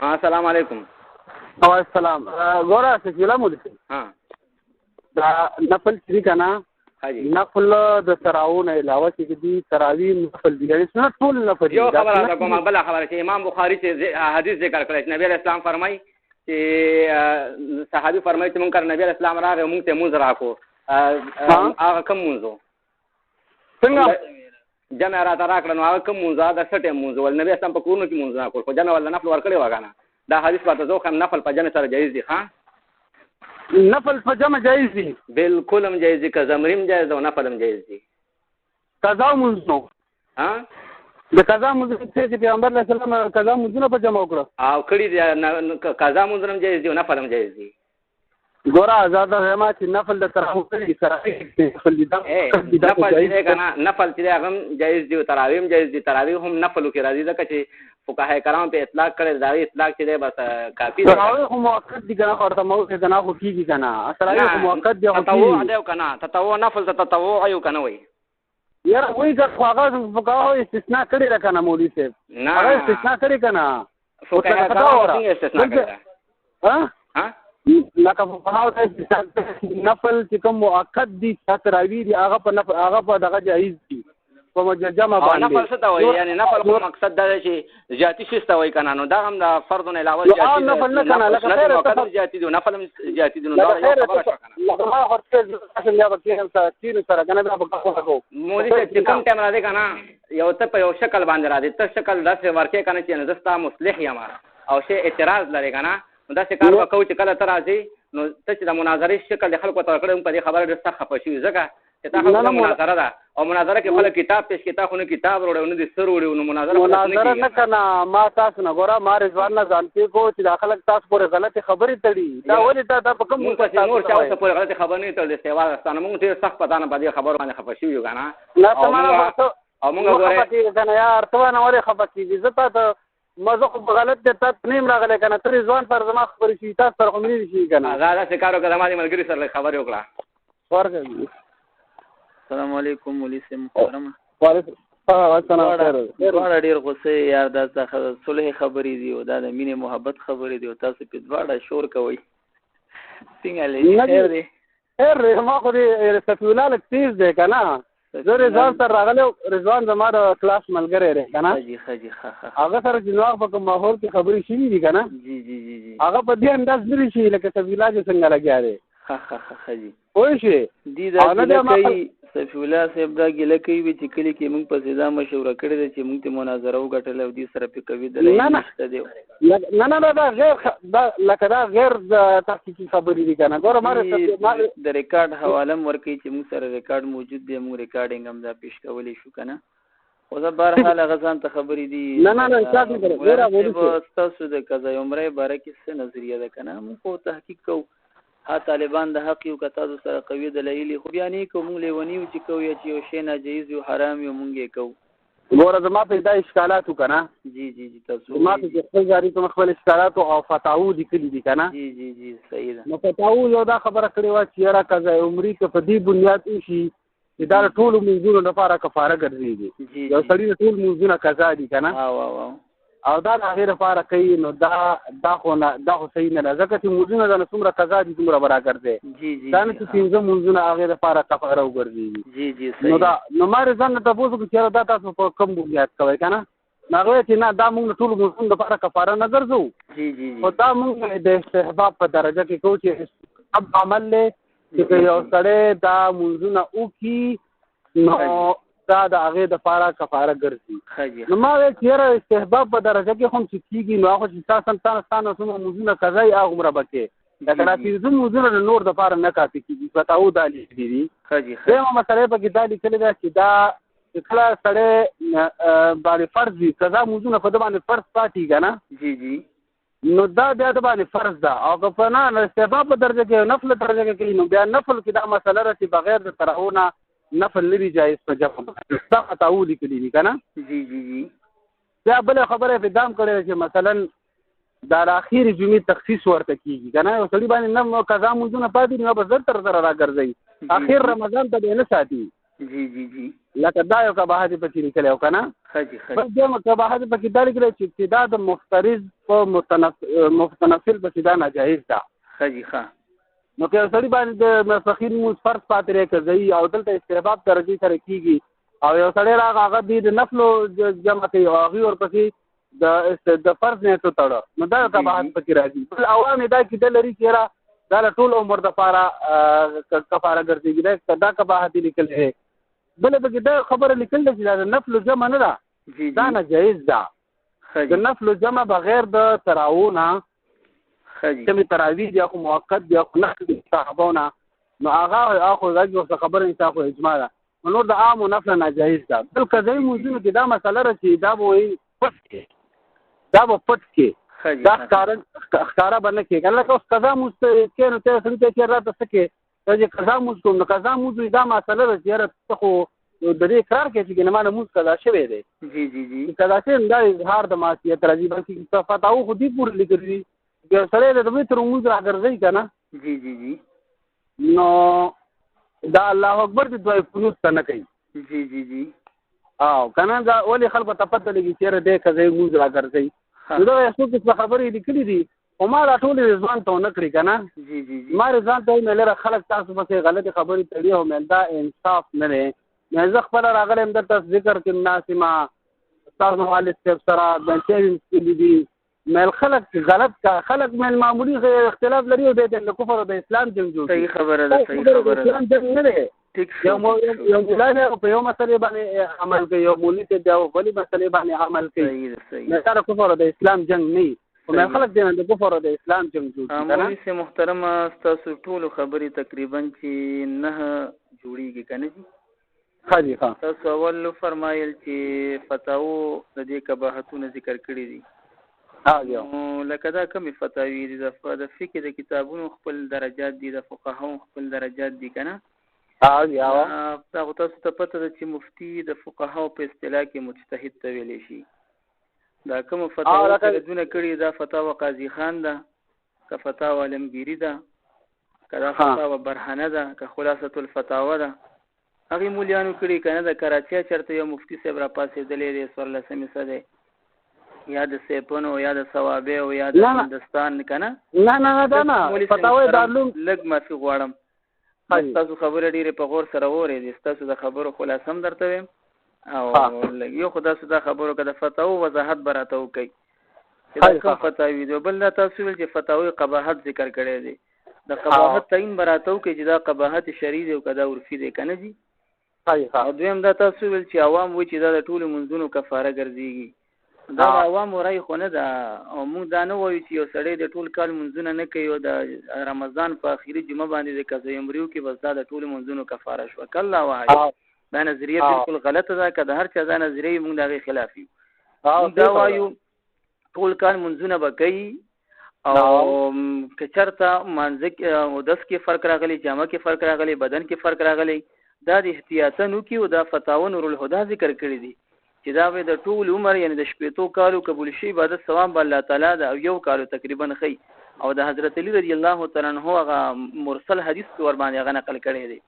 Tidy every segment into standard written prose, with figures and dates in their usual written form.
السلام علیکم. السلام. ګوره سفیلا مولوي دا نفل چې کنه نفل د تراویح نه علاوه چې دي تراویح نفل دي یعنی څنګه ټول نفل دي. یو خبره ده کومه بل خبره چې امام بخاری چې حدیث ذکر کړی نبی اسلام فرمایي چې صحابي فرمایي چې مونږ نبی اسلام راغی مونږ ته مونږ راکو هغه کوم مونږ څنګه جمع را راکړه نو هغه کوم مونږ دا سټه مونږ ول نبی اسلام په کورونو کې مونږ راکو خو جمع ولا نفل ورکړي وګانا دا حدیث پته زو خم نفل په جمع سره جایز دي. ها نفل په جمع جایز دي بالکل هم جایز دي که زمریم جایز او نفل هم جایز دي. قضا مونږ نو ها د قضا مونږ چې پیغمبر علیه السلام قضا مونږ په جمع وکړه او کړي دي قضا مونږ هم جایز دي او نفل هم جایز دي. ګوره آزاد ما چې نفل د تراویح کړي سره نفل دي نفل چې هغه جایز دي او تراویح هم جایز دي. تراویح هم نفل کې راځي ځکه چې فقهای کرام په اطلاق کړي دا اطلاق چې دی بس کافي دی. تراویح هم موقت دي کنه ورته مو څه کنه خو کیږي کنه تراویح هم موقت دي او تطوع دی کنه تطوع نفل ته تطوع یو کنه وای یاره وای که هغه فقها استثناء کړي را کنه مولوی صاحب هغه استثناء کړي کنه فقهای کرام استثناء کړي ها لکه فقهاو ته نفل چې کوم مؤکد دي تراویح دي هغه په دغه جایز دي په جمع باندې. نفل څه ته وایي یعنی نفل خو مقصد دا چې زیاتی شي ته وایي کنه نو دا هم د فرض نه علاوه زیاتی دي. نفل نه کنه لکه خیر ته زیاتی دي نفل هم زیاتی دي نو دا خبره شو کنه لکه ما ورته څنګه به کېم تیر سره کنه دا په کوو مودي چې کوم ټیم را دي کنه یو ته په یو شکل باندې را دي ته شکل داسې ورکه کنه چې نزستا مصلح یم او شی اعتراض لري کنه نو دا څه کار وکاو چې کله تر راځي نو ته چې د مناظرې شکل د خلکو ته کړم په دې خبره ډېر سخت خپه شي ځکه چې تا خپله مناظره ده او مناظره کې خلک کتاب پیش کړي تا خو نه کتاب وروړي نه دي سر وروړي نو مناظره نه کنه ما تاسو نه ګوره ما رضوان نه ځان کې کو چې د خلک تاسو پورې غلطي خبرې تړي دا ولې تا په کوم نور چا پورې غلطي خبرې نه تړي سیوا ستانه موږ ډېر سخت پتا نه باندې خبر باندې خپه شي یو کنه نه تمام او موږ ګوره کنه یار ته نه ولې خپه کیږي زه ته مزه خو غلط دی ته نیم راغلی کنه تر ځوان پر زما خبرې شي تاسو سره خو مې شي کنه دا څه کارو کړه ما دې ملګری سره خبرې وکړه ورګه. السلام علیکم مولوی صاحب محترم. وعلیکم السلام. دواړه ډېر غوسه یار دا صلح خبرې دي او دا د مینې محبت خبرې دي او تاسو په دواړه شور کوئ څنګه لې خیر دی خیر ما خو دې سفیولا لک تیز دی کنه زه رضوان سره راغلی رضوان زما د کلاس ملګری دی که نه هغه سره چې نو په کوم ماحول کې خبرې شوي دي که نه هغه په دې انداز لرې شي لکه سفیولا چې څنګه لګیا دی پوه شوې دي دا ګیله کوي سفیولا صاحب دا ګیله کوي چې کلي کې موږ پسې دا مشوره کړې ده چې موږ ته مناظره وګټله او دې سره پې کوي دلی نشته دی نه دا غیر لکه دا غیر تحقیقي خبرې دي که نه ګوره د ریکارډ حواله هم ورکوي چې موږ سره ریکارډ موجود دی موږ ریکارډینګ هم دا پیش کولی شو که نه خو دا بهرحال هغه ځان ته خبرې دي ستاسو د قضای عمرې باره کې څه نظریه ده که نه موږ خو تحقیق کوو ها طالبان د حق یو که تاسو سره قوي دلایل خو بیا نه کوو موږ لیوني یو چې کوو یا چې یو شی ناجایز یو حرام یو موږ یې کوو ګوره زما په دا اشکالات وو که نه جی تاسو زما په خپل جاري کوم خپل اشکالات او فتاوو لیکلي دي که نه جی صحیح ده نو فتاوو یو دا خبره کړې وه چې یاره قضای عمري که په دې بنیاد وشي چې دا د ټولو مونځونو لپاره کفاره ګرځېږي یو سړي د ټول مونځونه قضا دي که نه او دا د هغې لپاره کوي نو دا خو صحیح نه ده ځکه چې مونځونه د نه څومره قضا دي څومره برابر دی دا نه چې پنځه مونځونه هغې لپاره کفاره وګرځېږي نو ما رضوان نه تپوس وکړو چې یاره دا تاسو په کوم بنیاد کوئ که نه نو هغه وایي چې نه دا مونږ د ټولو مونځونو لپاره کفاره نه ګرځوو خو دا مونږ د استحباب په درجه کې کوو چې استحباب عمل دی چې که یو سړی دا مونځونه وکړي نو دا د هغې دپاره کفاره ګرځي نو ما وایي چې یاره استحباب په درجه کې هم چې کېږي نو هغه چې ستانه څومره مونځونه قضا یې هغومره به کې لکه دا پنځه مونځونه د نور دپاره نه کافي کېږي فتاوو دا لیکلي دي دویمه مسله یې پکې دا لیکلې ده چې دا چې کله سړی باندې فرض وي قضا مونځونه په ده باندې فرض پاتې که نه نو دا بیا د باندې فرض ده او که په نه استحباب په درجه کې نفل درجه کې کوي نو بیا نفل کې دا مسله ده چې بغیر د تراویح نه نفل لري جایز په جمع دا فتاوو لیکلي دي که نه بیا بله خبره یې دام کړې ده چې مثلا دا د اخرې جمعې تخصیص ورته کېږي که نه یو سړي باندې نه قضا مونځونه پاتې دي نو به زر تر زره راګرځوي اخر رمضان ته به یې نه ساتي جی جی جی لکه دا یو قباحت پکې لیکلی او که نه خجي بل دویمه قباحت پکې دا لیکلی چې دا د مفترض په متنفل پسې دا ناجایز ده خجي ښه نو که یو سړي باندې د ماسپښین لمونځ فرض پاتې دی کوي او دلته استحباب درجې سره کېږي او یو سړی راغی هغه دوی د نفلو جمع کوي او هغوی ورپسې د فرض نیټو تړه نو دا یو قباحت پکې راځي بل عوام دا کیده لري چې یاره دا له ټول عمر دپاره کفاره ګرځېږي دا قباحت یې لیکلی دی بله پکې دا خبره لیکل ده چې دا د نفلو جمع نه ده دا ناجایز ده د نفلو جمع بغیر د تراوو نه کومې تراویح دي خو موقت دي خو نقل دي صحابو نه نو هغه خو دا خبره انسان خو اجماع ده نور د عام و نفل ناجایز ده بل قضایي موضوعونو کې دا مسله ده چې دا به وایي پټ کې دا به پټ کې دا ښکاره به نه کېږي لکه اوس قضا مونځ کې نو ته سړي ته چې راته څه کې ته چې قضا مونځ کوم نو قضا مونځ دا مسله ده چې یاره ته خو د دې اقرار کوې چې ګینه ما نه مونځ قضا شوی دی جی جی جی قضا شوی دا اظهار د معصیت راځي بلکې فتاوو خو دې پورې لیکلي دي یو سړی د وتر لمونځ راګرځوي که نه جی جی جی نو دا الله اکبر د دوی قنوت ته نه کوي جی جی جی او که نه دا ولې خلکو ته پته لګي چې یاره دی قضایي لمونځ راګرځوي نو دغه یو څو قسمه خبرې لیکلي دي خو ما دا ټولې رضوان ته ونه کړي که نه جی جی جی ما رضوان ته ویل لره خلک تاسو پسې غلطې خبرې تړي او مېل دا انصاف نه دی مې زه خپله راغلی یم دلته ذکر کې ناسې ما ستاسو والد صاحب سره بنچې ویستلي دي مېل خلک غلط کا خلک مېل معمولي اختلاف لري او دی د کفر او د اسلام جنګ جوړ صحیح خبره ده صحیح خبره ده اسلام جنګ نه دی یو مولا دی په یو مسلې باندې عمل کوي یو مولي دی او بلې مسلې باندې عمل کوي صحیح دا د کفر او د اسلام جنګ نه وي خو مېل خلک دی د کفر او د اسلام جنګ جوړ مولوي صاحب محترمه ستاسو ټولو خبرې تقریبا چې نه جوړېږي که نه جي ښه جي ښه تاسو اول فرمایل چې فتاوو د دې قباحتونه ذکر کړي دي لکه دا کمې فتاوی دي د فقه د کتابونو خپل درجات دي د فقهاو خپل درجات دي که نه تاسو ته پته ده چې مفتي د فقهاو په اصطلاح کې مجتهد ته ویلی شي دا کومه فتاوا چې ردونه کړي دا فتاوا قاضي خان ده که فتاوا علمگیری ده که دا فتاوا برهنه ده که خلاصة الفتاوا ده هغې مولیانو کړي که نه د کراچۍ چېرته یو مفتي صاحب را پاسېدلی دی 14 څه دی یا د سیپونو یا د ثوابې او یا د هندوستان که نه نه دا نه فتاوی دارالعلوم لږ معافي غواړم ستاسو خبره ډېرې په غور سره واورېدې ستاسو د خبرو خلاصه هم درته ویم او یو خو داسې دا خبرو که د فتاوو وضاحت به راته وکړئ چې دا کوم فتاوي دي بل دا تاسو ویل چې فتاوی قباحت ذکر کړی دی د قباحت تعین به راته وکړئ چې دا قباحت شرعي دی او که دا عرفي دی که نه جي او دویم دا تاسو ویل چې عوام وایي چې دا د ټولو منځونو کفاره ګرځېږي دا د عوامو رای خو نه ده او موږ دا نه وایو چې یو سړی د ټول کال منځونه نه کوي او د رمضان په آخري جمعه باندې د قضا عمریو کې بس دا د ټولو منځونو کفاره شوه کله وایي دا نظریه بالکل غلطه ده که د هر چا دا نظریه موږ د هغې خلاف یو موږ دا وایو ټول کال منځونه به کوي او که چېرته مانځه اودس کې فرق راغلی جامه کې فرق راغلی بدن کې فرق راغلی دا د احتیاطاً وکړي او دا فتاوا نور الهدى ذکر کړي دي چې دا به د ټول عمر یعنی د 15 کالو قبول شي عبادت ثواب الله تعالی دا یو کالو تقریبا خي او د حضرت علی رضی الله تعالی عنہ هغه مرسل حدیث ور باندې هغه نقل کړی دی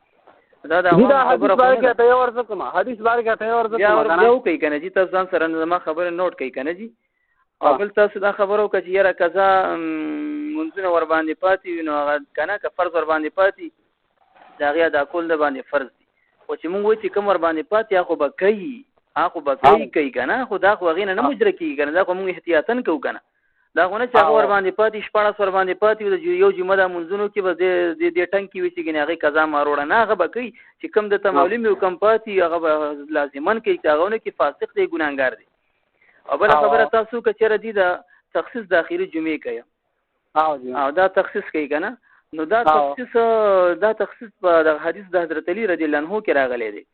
دا حدیث باره کې ته ورته کوم حدیث باره کې ته ورته کوم یو کوي کنه چې تاسو ځان سره ما خبره نوٹ کوي کنه جی او بل تاسو دا خبرو کوي چې یاره قضا منځونه ور باندې پاتې نو هغه کنه که فرض ور باندې پاتې دا غیا د کول د باندې فرض دي او چې مونږ وایو چې کوم ور باندې پاتې خو به کوي هغه به کوي کنه خو دا خو غینه نه مجره کیږي کنه دا خو موږ احتیاطاً کوو کنه دا غو نه چې هغه ور باندې پاتې 14 ور باندې پاتې یو جمعه د منځونو کې به د ټنکی وي چې هغه قضا ماروړه نه هغه به کوي چې کم د تمولم یو کم پاتې هغه به لازمان کوي چې هغه نه کې فاسق دی ګناګار دی او بل خبره تاسو کچره دي د تخصیص د اخیری جمعې کوي او دا تخصیص کوي کنه نو دا تخصیص په د حدیث د حضرت علی رضی الله عنه کې راغلی دی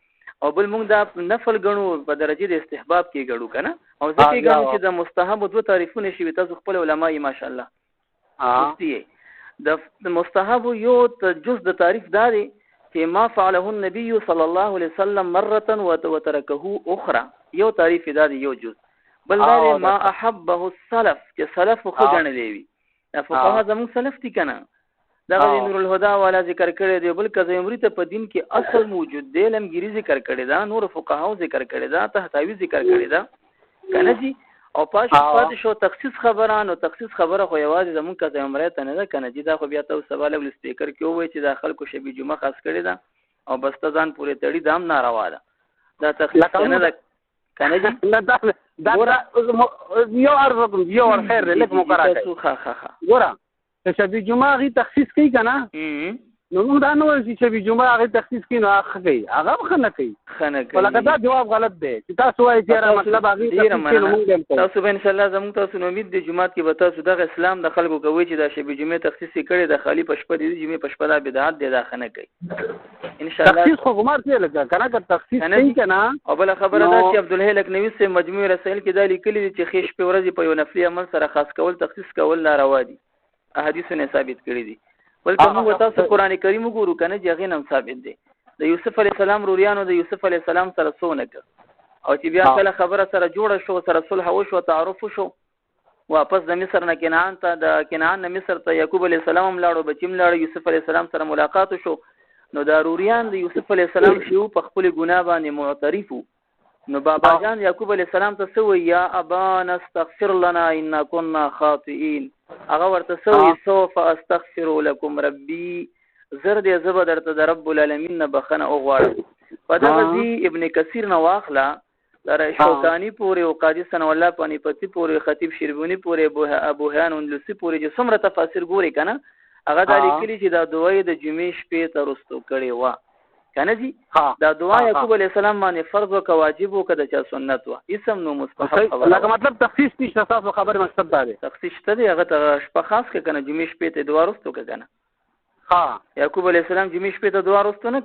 او بل موږ دا نفل غنو په درجه د استحباب کې غړو کنه او ځکه غنو چې د مستحب دوه تعریفونه شي تاسو خپل علماء ماشاءالله د مستحب یو جز د تعریف داري چې ما فعله النبي صلی الله علیه وسلم مره وتركه اخرى یو تعریف داري یو جز بل دا ما احبه السلف چې سلف خو غنلې وي فقها زموږ سلف دي کنه دا نور الهدى والا ذکر کړی دی. بل کزه عمرې ته په دین کې اصل موجود دی، لمګيري ذکر کړی دا، نور فقهاو ذکر کړی دا، تحتوی ذکر کړی دا کنه جی. او پات شو تخصیص خبرانو، تخصیص خبره خو یوازې زمون کزه عمرې ته نه ده کنه جی. دا خو بیا تاسو سوال ول سپیکر کې وای چې دا خلکو شبي جمعه خاص کړی دا او بس ته ځان پورې تړي دام ناروا ده. دا تخصیص نه ده کنه جی. دا یو ارزو یو خیر لکه مقرره ګوره چې شبي جمعه غي تخصیص کوي کنه نو موږ دا نو چې شبي جمعه غي تخصیص کوي نو هغه هغه خنه کوي ولکه دا جواب غلط دی چې تاسو وایي چې مطلب هغه تاسو به ان شاء الله زموږ تاسو نو امید د جمعات کې به تاسو د اسلام د خلکو کوي چې دا شبي جمعه تخصیص کړي د خالی پشپه د جمعه پشپه د بدعت دی دا خنه کوي ان شاء الله. تخصیص خو ګمار څه لګا کنه که تخصیص کوي کنه. او بل خبره ده چې عبدالحی لکنوی سے مجموع رسائل کې دا لیکلي چې خېش په ورځ په یو نفلي عمل سره خاص کول تخصیص کول ناروا دي. احادیثونه ثابت کړی دي. بلکې موږ تاسو قران کریم وګورو کنه چې هغه نم ثابت دي. د یوسف علی السلام روریانو د یوسف علی السلام سره سونه ک او چې بیا کله خبره سره جوړه شو سره صلح وشو تعارف شو واپس د مصر نه کنعان ته د کنعان نه مصر ته یعقوب علی السلام لاړو بچیم لاړو یوسف علی السلام سره ملاقات شو. نو دا روریان د یوسف علی السلام شیو په خپل ګناه باندې معترفو. نو بابا جان یعقوب علی السلام ته سوی یا ابانا استغفر لنا ان كنا خاطئين. هغه ورته سوی سوف استغفر لكم ربي زر دې زبر درته د رب العالمین نه بخنه او غواړم. په دغه ځی ابن کثیر نو واخلا در شوکانی پورې او قاضی سن الله پانی پتی پورې خطیب شیربونی پورې ابو هان اندلسی پورې چې څومره تفاسیر ګوري کنه هغه د لیکلي چې دا دوی د جمعې شپې ته رستو کړي وا کنه جی. دا دعا یعقوب علی السلام باندې فرض او واجب او کده چې سنت وا اسم نو مستحب خبره لکه مطلب تخصیص نشته. تاسو خبره مقصد دا دی تخصیص ته دی هغه ته شپه خاص کې کنه جمعې شپې ته دعا رستو کنه. یعقوب علی السلام جمعې شپې ته دعا رستو نه ک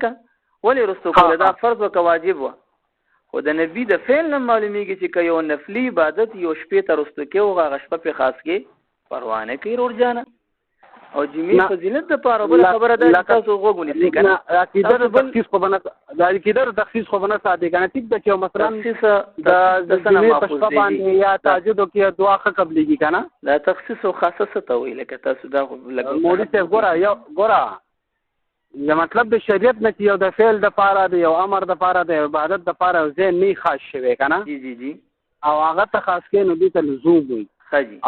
ولی رستو کړه دا فرض او واجب وا. خو د نبی د فعل نه معلومیږي چې یو نفلی عبادت یو شپې ته رستو کې او هغه شپه په خاص کې پروا نه کوي ور جانه او جمعې فضیلت د پاره بل خبره ده تاسو وګورئ سي کنه عقیده د تخصیص خو بنه د عقیده د تخصیص خو بنه ساده کنه ټیک د چې مثلا د جمعې په شپه باندې یا تهجد کې دعا قبليږي کنه دا تخصیص او خاصه ته ویل کې تاسو دا مولوی ته ګوره یا مطلب د شریعت نه یو د فعل د پاره دی یو امر د پاره دی عبادت د پاره ځین نه خاص شوی کنه جی او هغه ته خاص کې نو دي ته لزوم وي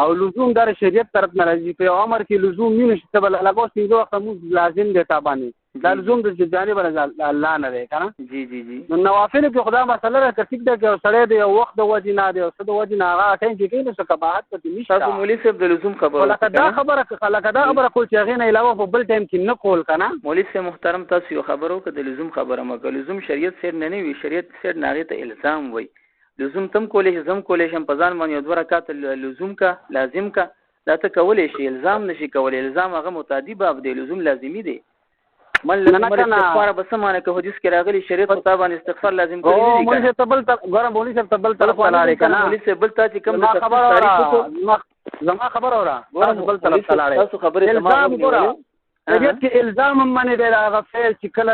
او لزوم در شریعت طرف نه راځي په امر کې لزوم نه نشته بل لګو سیدو خموس لازم دی تابانه دا لزوم د جانب الله نه دی کنه. جی نو نوافل کې خدا مسله را کټیک دا کې سړی دی وخت د وجه نه دی او څه د وجه نه هغه ټین کې کینې څه کباحت پته نشته. تاسو مولوی صاحب د لزوم خبره دا خبره کول چې هغه نه علاوه په بل ټیم کې نه کول کنه. مولوی صاحب محترم تاسو یو خبرو کې د لزوم خبره مګر لزوم شریعت سره نه وی شریعت سره ناغه ته الزام وای لزوم تم کولې زم کولې شم په ځان باندې دوه رکعات لزوم کا لازم کا دا ته کولې شي الزام نشي کولې الزام هغه متعدی باب دی لزوم لازمی دی. من استغفار بسمانه که حدیث کې راغلي شریعت مطابق استغفار لازم کوي او مولوی تبل ګورم مولوی صاحب تبل طرف لاړې کنه مولوی صاحب بل ته چې کوم د تفسیر زما خبر اورا ګورم بل طرف لاړې تاسو خبرې الزام ګورم شریعت کې الزام منه دی هغه فعل چې کله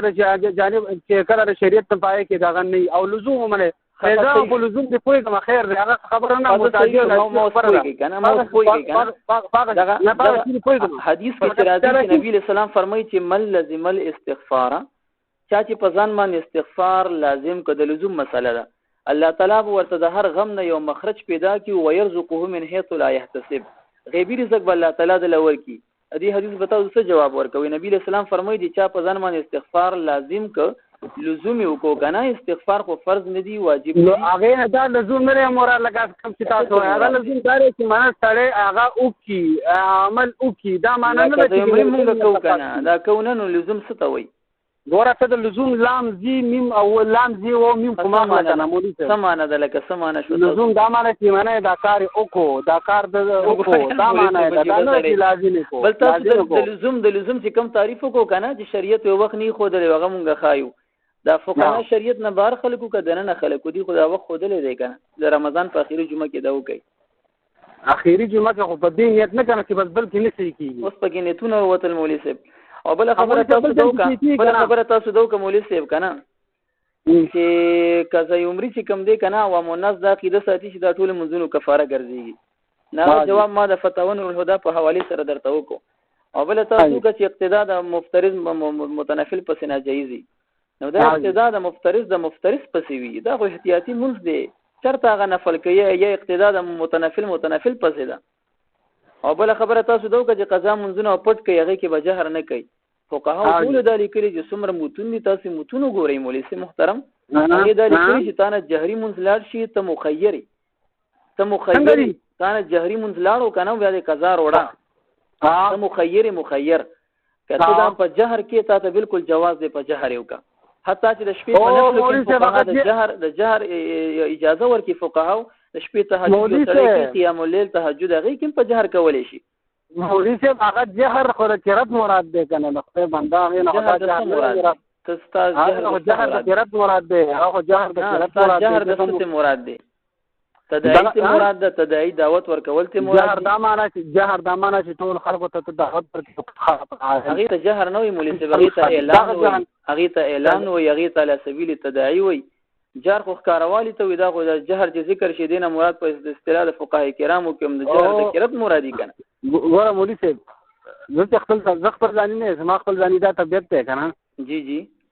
جانب چې کله شریعت ته پای کې دا غن نه او لزوم منه الزام په لزوم دی پوي کوم خیر دی هغه خبره نه متعدی مو پوي کنه مو پوي کنه حدیث کې راځي چې نبی له سلام فرمایي چې مل لازم الاستغفار چا چې په ځان باندې استغفار لازم کده لزوم مسله ده الله تعالی ورته د هر غم نه یو مخرج پیدا کی او يرزقه من حيث لا يحتسب غیبی رزق الله تعالی د لور کی دې حدیث بتاو څه جواب ورکوي نبی له سلام فرمایي چې چا په ځان باندې استغفار لازم ک لزوم یو کو کنه استغفار خو فرض نه دی واجب نو هغه دا لزوم نه مورا لگا کم چې تاسو هغه لزوم داري چې مانه سره هغه او کی عمل او کی دا معنی نه دی چې موږ کو کنه دا کونه نو لزوم څه ته وای ګوره ته د لزوم لام زی میم او لام زی او میم کومه معنا مولوی څه سمانه ده لکه سمانه شو لزوم دا معنی چې معنی دا کار او کو دا کار د او کو دا معنی دا نه لازم کو بل تاسو د لزوم چې کوم تعریف کو کنه چې شریعت یو وخت نه خو د هغه مونږه خایو دا فقها شریعت نه بار خلکو کده نه خلکو دی خدا وخت خودلې دی کنه د رمضان په اخیری جمعه کې دا وکي اخیری جمعه کې خو په دې نیت نه کنه چې بس بلکې نه صحیح کیږي اوس په کې نیتونه وته مولوی صاحب او بل خبره تاسو دوکه مولوی صاحب کنه چې کزه عمرې چې کم دی کنه او مناس دا قیده ساتي چې دا ټول منځونو کفاره ګرځي نه جواب ما د فتاوی الهدى په حواله سره درته وکړو او بل تاسو که چې اقتدا د مفترض متنفل پسې ناجایزي نو دا اقتدا د مفترض پسې وي دا خو احتیاطي منځ دی چرته هغه نفل کوي یا اقتدا د متنفل پسې ده او بل خبره تاسو دوه چې قضا منځونه پټ کوي هغه کې به جهر نه کوي فقها ټول د لیکلي چې څومره متون دي تاسو متون ګورئ مولوي سي محترم هغه د لیکلي چې تانه جهري منځ لاړ شي ته مخيري تانه جهري منځ لاړو کنه بیا د قضا وروړه ته مخیر کته دا په جهر کې ته بالکل جواز دی په جهر یو کا حتی چې د شپې په نفل کې فقها د جهر اجازه ورکړي فقها د شپې تهجد سره قیام الليل تهجد هغه کې په جهر کولای شي مولوی صاحب هغه جهر خو قرات مراد ده کنه نو بندا هغه نه جهر مراد تستاز جهر مراد ده هغه جهر د څه مراد ده تداعی مراد ده تداعی دعوت ورکول ته مراد جهر دا معنا چې ټول خلکو ته دعوت ورکړي هغه ته جهر نه وي مولوی صاحب هغه ته اعلان وي هغه ته على سبیل تداعی وي جهر خو ښکاروالی ته وي دا خو د جهر چې ذکر شي دینه مراد په اصطلاح د فقهای کرامو کې د جهر د قرات مرادي کنه ګوره مولوی صاحب زه خپل ځانی نه زما خپل ځانی دا طبيعت ته کنه جی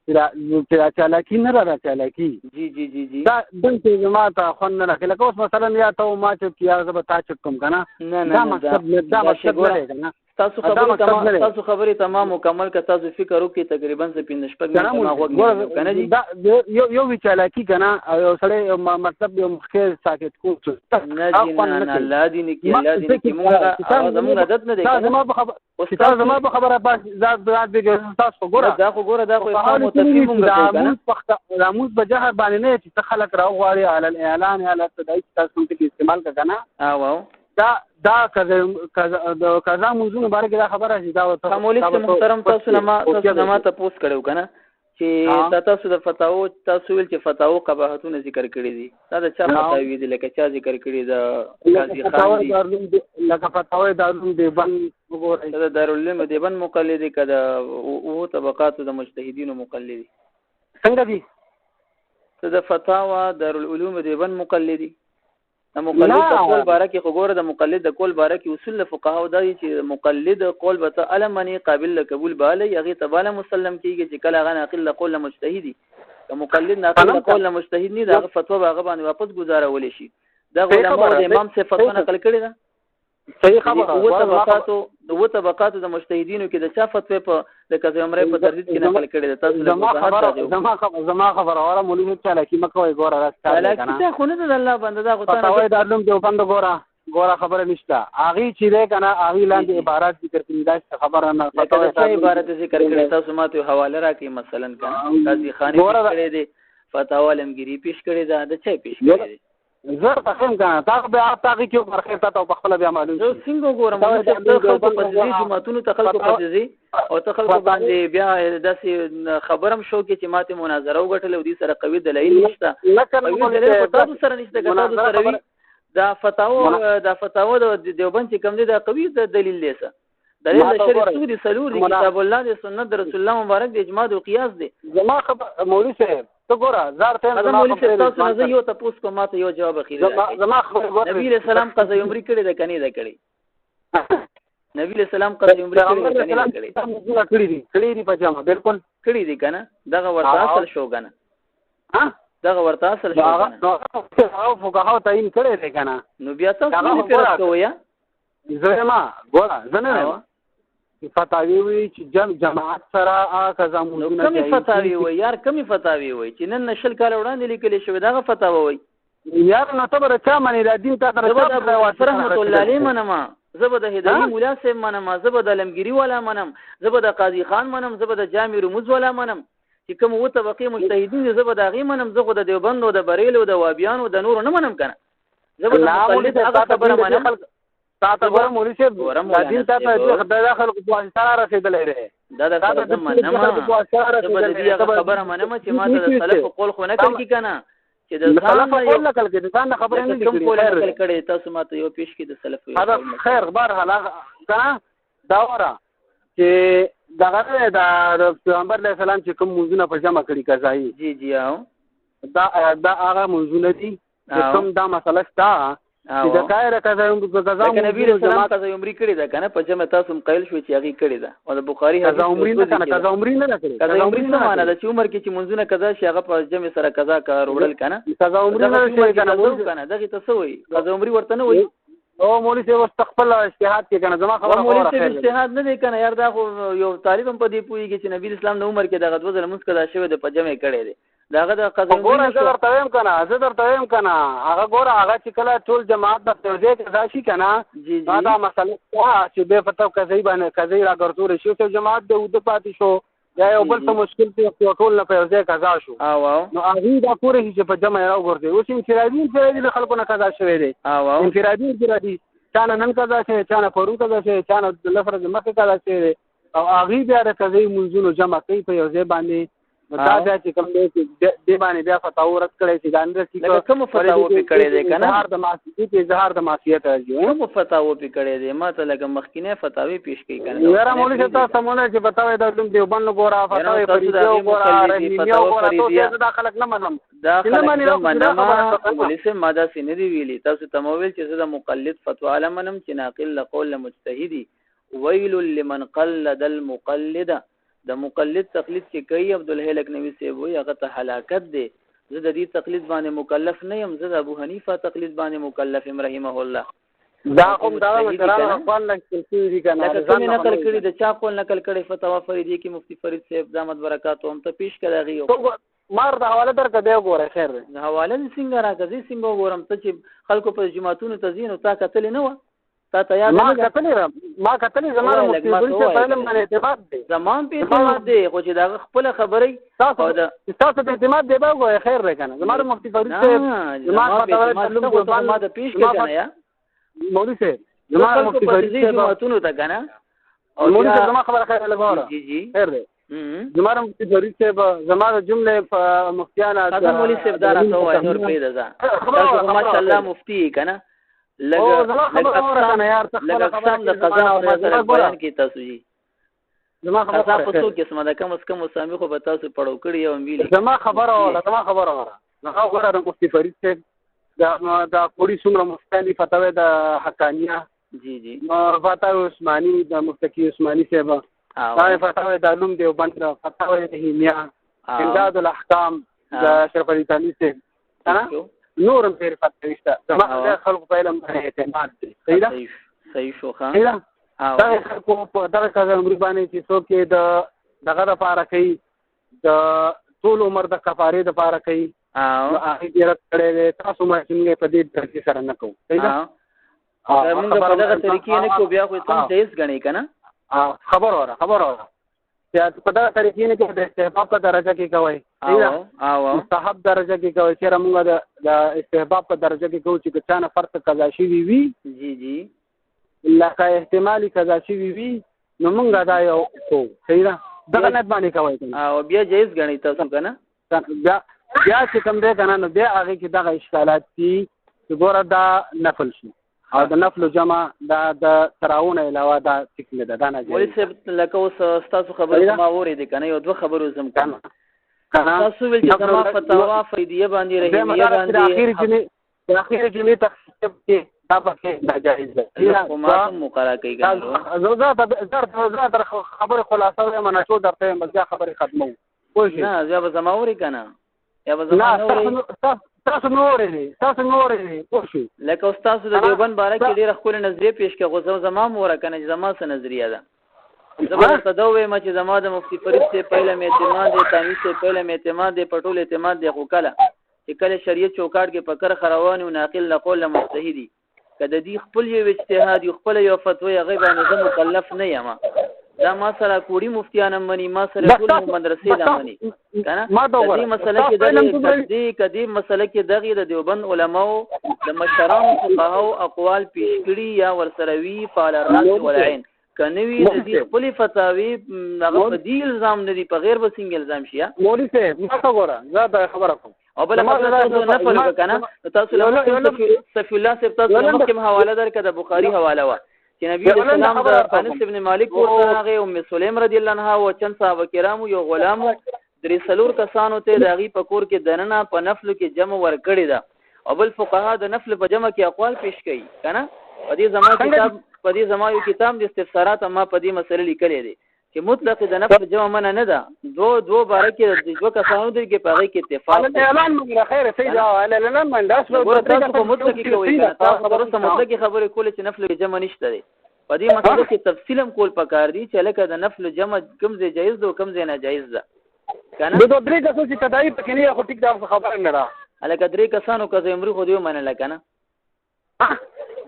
چې چالاکی نه را چالاکی جی دا دنه زما ته خون نه راکله کوم مثلا یا ته ما چې کیا زه به تا چکم کنه دا مقصد نه کنه تاسو خبرې تمام مکمل که تاسو فکر وکړئ تقریبا ز 15 کنه دي دا یو چالاکی کنه یو سره مطلب یو مخکې ساکت کو نه الله دې نه کې الله دې کې موږ زموږ عادت نه دی زما په خبره بس ذات تاسو ګوره دا خو متفق موږ راموز په جهر باندې نه چې خلک راغواړي علي الاعلان علي تدعي تاسو ته استعمال کنه دا قضا موضوع مبارک دا خبره شي دا ته مولوی محترم تاسو نه تاسو کړو کنه چې تاسو د فتاوی تاسو ویل چې فتاوی قباحتونه ذکر کړی دي دا د چا فتاوی دي لکه چا ذکر کړی دا قاضي خان دي لکه فتاوی دارالعلوم دیوبند وګورئ دا دارالعلوم دیوبند مقلد کده او طبقات د مجتهدین مقلد څنګه دي ته د فتاوا دارالعلوم دیوبند مقلدی د مقلد د قول بارکه خو ګوره د مقلد د قول بارکه اصول فقها دا چې مقلد قول به علمنی قابل قبول بالی هغه تباله مسلم کیږي چې کله غن اقل قول مجتهدی د مقلد ناقل قول مجتهد نه د فتوا هغه باندې واپس گزارول شي دا علماء د امام سے فتوا نقل کړي ده صحیح خبره و طبقات د مجتهدینو کې د چا فتوا په د کزې عمره په تردید کې نقل کړي ده تاسو زما خبره وره مولوی تعالی کی مکوې ګوره راځه کنه دا خو نه د الله بنده دا غوته فتاوی دارالعلوم دیوبند ګوره خبره نشته اغي چې ده کنه اغي لاندې عبارت ذکر کړي دا خبره نه فتاوی څه عبارت ذکر کړي تاسو ماته حواله راکړئ مثلا کنه قاضي خانی کړي دي فتاوی علمگیری پیش کړي دا د چا پیش کړي زه فهم کنه تا به تاسو کې مرخه تاسو په خپل بیا معلوم زه څنګه ګورم چې خلکو په دې جماعتونو ته خلکو په دې او ته خلکو باندې بیا داسې خبرم شو کې چې ماته مناظره وګټل او دې سره قوي دلایل نشته تاسو سره نشته تاسو سره وی دا فتاوا د دیوبند چې کوم دي دا قوي دلیل لیسه دلیل شریعت سودی سلور دی کتاب الله دی سنت رسول الله مبارک دی اجماع او قیاس دی زما خبر مولوی صاحب ته ګوره زار ته مولوی صاحب تاسو نه یو تاسو کوم ماته یو جواب اخیری زما خبر نبی رسول الله قضا عمر کړي د کني د کړي نبی رسول الله قضا عمر کړي د کني د کړي کړي دی پجامه بالکل کړي دی کنه دغه ورته اصل شو کنه ها دغه ورته اصل شو کنه او فقها تعین کړي دی کنه نو بیا تاسو نه فرق کویا زما ګوره زنه فتاوی وی چې جماعت سره قضا موضوعونه کومي فتاوی وی یار کومي فتاوی وی چې نن نشل کال وړاندې لیکل شوی دغه فتاوی وی یار نو تبر چا منی د دین ته تر رحمت الله علیه منما زبد هدایي مولا سیم منما زبد علمگیری ولا منم زبد قاضی خان منم زبد جامع رموز ولا منم چې کوم و طبقه مجتهدین زبد هغه منم زغه د دیوبند او د بریل او د وابیان او د نور نه منم کنه زبد مقلد هغه خبره منم تاسو ګورم مولوی صاحب د دین ته داخل کو سره رسیدلې ده دا تاسو منم خبره منم چې ما ته سلف قول خو نه کوي کنه چې د سلف قول نقل کړي دا خبره نه کوم قول نقل کړي تاسو ما ته یو پیش کړي د سلف دا خیر بار حالا کنه دا وره چې دغه د پیغمبر علیه السلام چې کوم موضوعونه په جمع کړي قضایي جی او دا هغه موضوعونه دي کوم دا مسله ستا چې د قایره قضا لکه نبی رسول الله قضا عمرې کړې ده کنه په جمع تاسو قیل شو چې هغه کړې ده او د بخاری قضا عمرې نه کنه قضا عمرې نه کړې قضا عمرې څه معنی ده چې عمر کې چې منځونه قضا شي هغه په جمع سره قضا کار وړل کنه قضا عمرې نه کنه دغه ته څه وایي قضا عمرې ورته نه وایي او مولوی صاحب واستغفل اجتهاد کې کنه زما خبره مولوی صاحب اجتهاد نه دی کنه یار دا خو یو طالب هم په دې پوهیږي چې نبی اسلام د عمر کې دغه وزن مسکه دا شوی د په جمع کړي دي داغه د قضا ګوره زه درته وایم کنه هغه ګوره هغه چې کله ټول جماعت د توجه قضا شي کنه دا مسله چې به فتو قضا باندې قضا راګرځول شي ټول جماعت د ود پاتې شو یا یو بل څه مشکل ته ټول نه په قضا شو نو هغه دا پوره چې په جمع راوګرځي اوس انفرادي خلکو نه قضا شوی دی انفرادي چانه نن قضا شي چانه پرون قضا شي چانه لفظ مخه قضا شي او هغه بیا د قضا منځونو جمع کوي په یو ځای باندې دا چې کوم دې باندې بیا فتاو رد کړی چې دا اندر چې کوم فتاو په کړی دی کنه اظهار د معصیت راځي کوم فتاو په کړی دی ما ته لکه مخکینه فتاوی پیش کړي کنه یاره مولوی صاحب تاسو مونږ چې بتاوي دا کوم دیوبند ګورا فتاوی فریضه ګورا رحیمیه ګورا ټول دا خلک نه منم دا خلک نه مولوی صاحب ماده سینری ویلي تاسو تمویل چې زه د مقلد فتوا علمنم چې ناقل قول مجتهدی ویل لمن قلد المقلد د مقلد تقلید چې کوي عبدالهی لکنوی صاحب وي هغه ته هلاکت دی زه د دې تقلید باندې مکلف نه یم زه د ابو حنیفه تقلید باندې مکلف یم رحمه الله دا کوم دا مشران خپل نقل کړي دي کنه ځان نقل کړي د چا قول نقل کړي فتوا فریدی کې مفتی فرید صاحب دامت برکاتو هم ته پیش کړی مار د حواله درکې دی وګوره خیر دی حواله څنګه راکړي څنګه وګورم ته چې خلکو په جماعتونو تزین او تا کتل نه و تا یاد ما کتلې زمانه مفتی فرید صاحب په علم باندې اعتماد دی زمان په اعتماد دی خو چې دا خپل خبرې تاسو ته اعتماد دی به خیر دی کنه زمانه مفتی فرید صاحب زمانه د پیش کې کنه یا مولوی صاحب زمانه مفتی فرید صاحب جماعتونو ته کنه او مولوی صاحب زمانه خبره خیر لګوره جی خیر دی زمانه مفتی فرید صاحب زمانه جمله مفتیانه دا مولوی صاحب دا راته وایي نور پیدا ځه ماشاءالله مفتی کنه لګ اقسام د قضا او سره بیان کی تاسو جی زما خبره په څو قسمه ده کم از کم اسامي خو به تاسو پړو کړی او ویلي زما خبره نه غوړه د مفتی فرید صاحب دا پوری څومره مفتانی فتاوی د حقانیه جی فتاوی عثماني د مفتکی عثماني صاحب دا فتاوی د علوم دیوبند فتاوی د هیمیا امداد الاحکام د شرف علي ثاني صاحب نورم پیر فتوی شته زما خلکو په علم باندې اعتماد دی صحیح شو خان دا خلکو په دغه کار عمر باندې چې څوک د دغه لپاره کوي د ټول عمر د کفاره لپاره کوي هغه ډیر کړي تاسو ما څنګه په دې طریقې سره نه کوو صحیح ده موږ په دغه طریقې نه کو بیا خو تم جایز غني کنه خبر اوره چې په دا طریقې نه کې د استحباب په درجه کې کوي او مستحب درجه کې کوي چې موږ د استحباب په درجه کې کوو چې څنګه فرض قضا شي وي جی لکه احتمالي قضا شي وي نو موږ دا یو کوو صحیح ده دغه نه باندې کوي او بیا جایز غني تاسو کنه بیا چې کوم دی کنه نو بیا هغه کې دغه اشکالات دي چې ګوره دا نفل شي او د نفل جمع د تراون علاوه دا څه ده دا نه وایي چې لکه اوس تاسو خبره ما اورې دي کنه یو دوه خبرو زم کنه تاسو ویل چې زما فتوا فریدیه باندې رحیمیه باندې اخیر جمعې تخصیص کې دا پکې ناجایز ده خو ما مقرره کوي زه در خبره خلاصه وایم نه شو درته مزه خبره ختمو وای نه زه به زما اورې کنه یا به زما اورې تاسو نورې وښی لکه استاد د دیوبند باره کې ډېر خپل نظریه پیش کړه غوځو زما مور کنه زما سره نظریه ده زبر تدوې ما چې زما د مفتی فرید سے پہله می اعتماد دي تانی سے پہله می اعتماد دي پټول اعتماد دي خو کله چې کله شریعت چوکاټ کې فکر خروان او ناقل قول مجتهدی کله دې خپل یو اجتهاد یو خپل یو فتوا غیبه نه مکلف نه یم دا ما سره کوړی مفتیان منی ما سره ټول مدرسې دا منی کنه دې مسله کې کدی مسله کې دغه د دیوبند علماو د مشرانو فقهاو اقوال پیش کړي یا ورسروي فعل الراس والعين کنوی د دې خپل فتاوی هغه په دې الزام نه دی په غیر وسنګ الزام شي مولوی صاحب ما خبره زه خبره کوم او بل تاسو نه فرق کنه تاسو له صفی الله صاحب تاسو کوم حواله درکړه د بخاری حواله وا چې نبی رسول الله د انس ابن مالک ورته هغه ام سلیم رضی الله عنها او چند صحابه کرامو یو غلام درې سلور کسانو ته داغي پکور کې دننه په نفل کې جمع ور کړی دا او بل فقها د نفل په جمع کې اقوال پیش کوي کنه. په دې زما یو کتاب د استفسارات ما په دې مسله لیکلې دي چې مطلق د نفل جمع منع نه ده. دو باره کې د دوه کسانو د کې په هغه کې اتفاق دی. اعلان موږ خیر سید اعلان من داس تاسو په مطلق کې کوي کنه. تاسو خبره مطلق خبره کولې چې نفل جمع نشته دی. په دې مسله کې تفصیلا کول پکار دي چې لکه د نفل جمع کوم ځای جایز ده او کوم ځای ناجایز ده کنه. د درې کسو چې تداعی پکې نه خو ټیک دا خبره نه را الکه درې کسانو که عمر خو دیو منل کنه.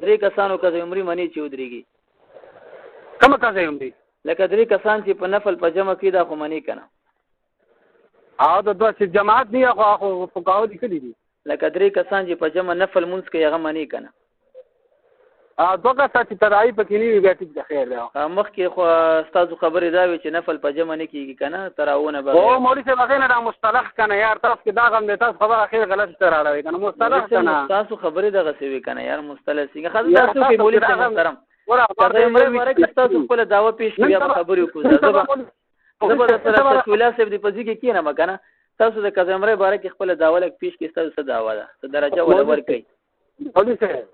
درې کسانو که عمر منی چې ودرېږي کوم کسه عمر لکه درې کسان چې په نفل په جمع کې دا خو منی کنه. او د دوه چې جماعت دی خو فقاهو لیکلي دي لکه درې کسان چې په جمع نفل مونږ کې هغه منی کنه. دوه کسان چې تداعی پکې نه وي بیا ټیک د خیر دی. مخکې خو تاسو خبرې دا وي چې نفل په جمع نه کېږي کنه تراونه به او مولوی صاحب هغه نه مصطلح کنه یار تاسو کې دا غم دی تاسو خبره اخر غلط تر راړوي کنه مصطلح کنه تاسو خبرې دغه څه وی کنه یار مصطلح څنګه خاص تاسو کې مولوی صاحب محترم کله عمر ورکه تاسو خپل دعوه پیش کړئ بیا خبرې وکړو. زبر سره تسویلا صاحب دی پځي کې کینه مکنه تاسو د کزه عمر بارک خپل دعوه لک پیش کې تاسو څه دعوه ده څه درجه ولا ورکړي مولوی صاحب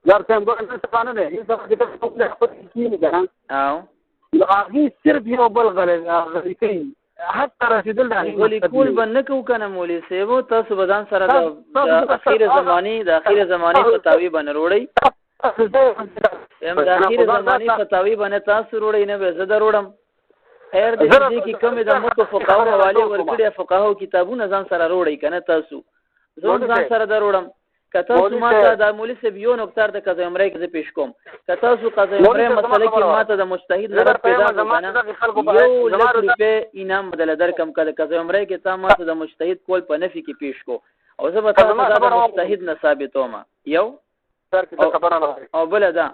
یار څنګه ګورنه څه قانون دی هیڅ څه کې خپل کینه کنه او هغه صرف یو بل غلطي کوي حتی رسیدل غلي کول باندې کو کنه مولوی صاحب تاسو بدن سره د اخیر زماني فتاوی باندې وروړي د اخیر زماني فتاوی باندې تاسو وروړي نه به زده وروړم. خیر دې کې کوم د متفقهو حواله ورکړي فقهو کتابونه ځان سره وروړي کنه تاسو ځان سره دروړم. کته سماته د مولوی صاحب یو نقطه د قضا عمره کې پیش کوم کته سو قضا عمره مسله کې ماته د مجتهد نظر پیدا کنه یو لک روپے انعام بدل درکم کله قضا عمره کې تا ماته د مجتهد کول په نفي کې پیش کو او زه به تاسو د مجتهد نه ثابتوم یو او بل دا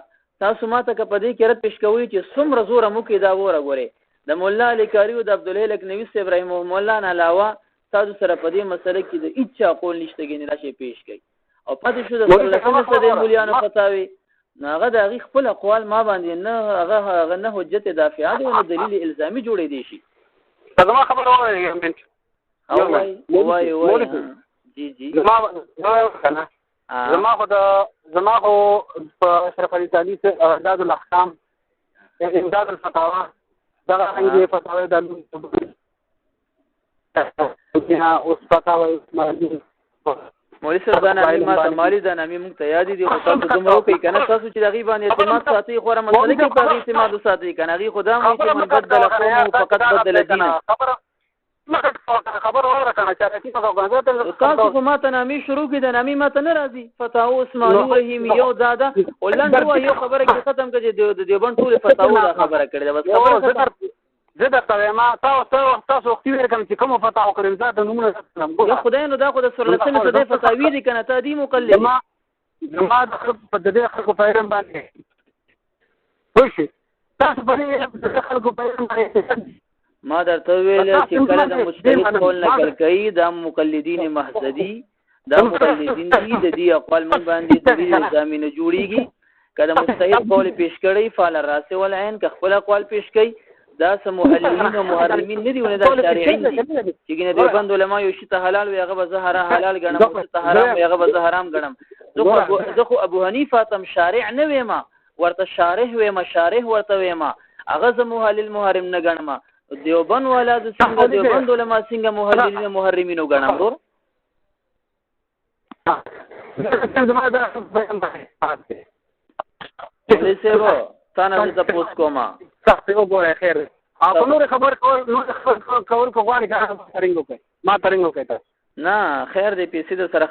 تاسو ماته ک په دې کې رد پیش کوي چې څومره زوره مو کې دا وره غوري د مولا علی کاریو د عبد الله لکنوی صاحب رحم الله نه علاوه تاسو سره په دې مسله کې د اچا قول نشته کې راشي پیش کوي او پاتې شو د سلطنت سره مولیانو فتاوی هغه د هغه خپل اقوال ما باندې نه هغه نه حجت دافعه دی او دلیل الزامي جوړې دي شي. زما خبر وایي منټ او وای جی زما خو په اشرف علي تعالی سے اعداد الاحکام امداد الفتاوا دا هغه فتاوی د اوس فتاوی مولوی صاحب دا نامي ما مالي دا نامي مونږ ته یاد دي خو تاسو دومره کوي کنه تاسو چې دغه باندې اعتماد ساتي خو را مسله کې په اعتماد ساتي کنه هغه خدای مو چې من بدل قوم فقط بدل دین خبر وره کنه چې تاسو کومه ته نامي شروع کې د نامي ماته نه راځي فتاو اسماعیل رحیم یو دادا ولن هو یو خبره کې ختم کړي د دیوبند ټول فتاو دا خبره کړي بس خبره زه درته ما تاسو وختي ورکم چې کوم فتاو کړم زه د نومونه یا خدای نو دا خو د سرلسنه څه د فتاوی دي کنه ته دی مقلد ما د خلکو په دې خلکو پیرم باندې خوشي تاسو په دې خلکو پیرم باندې ما درته ویل چې کله د مجتهد قول نقل کوي د مقلدین محضدي د مقلدین دي د دې اقوال من باندې د زمينه جوړيږي کله مجتهد قول پیش کړي فعل الراس والعين که خپل اقوال پیش کړي دا سم محللین او محرمین نه دي ونه دا شارعین دي چې ګنې د بند علماء یو شی ته حلال وي هغه به زهره حلال ګڼم او ته حرام وي هغه به زه حرام ګڼم. زه خو ابو حنیفه تم شارع نه ویم ورته شارح ویم شارح ورته ویم هغه زه محلل محرم نه ګڼم. دیوبند والا د څنګه دیوبند علماء څنګه محللین محرمین ګڼم دور لیسو تاسو ته پوس کومه تاسو وګورئ خیر اپ نور خبر کول کو غواړي ما ترنګ کوي نه خیر دې پیسې در سره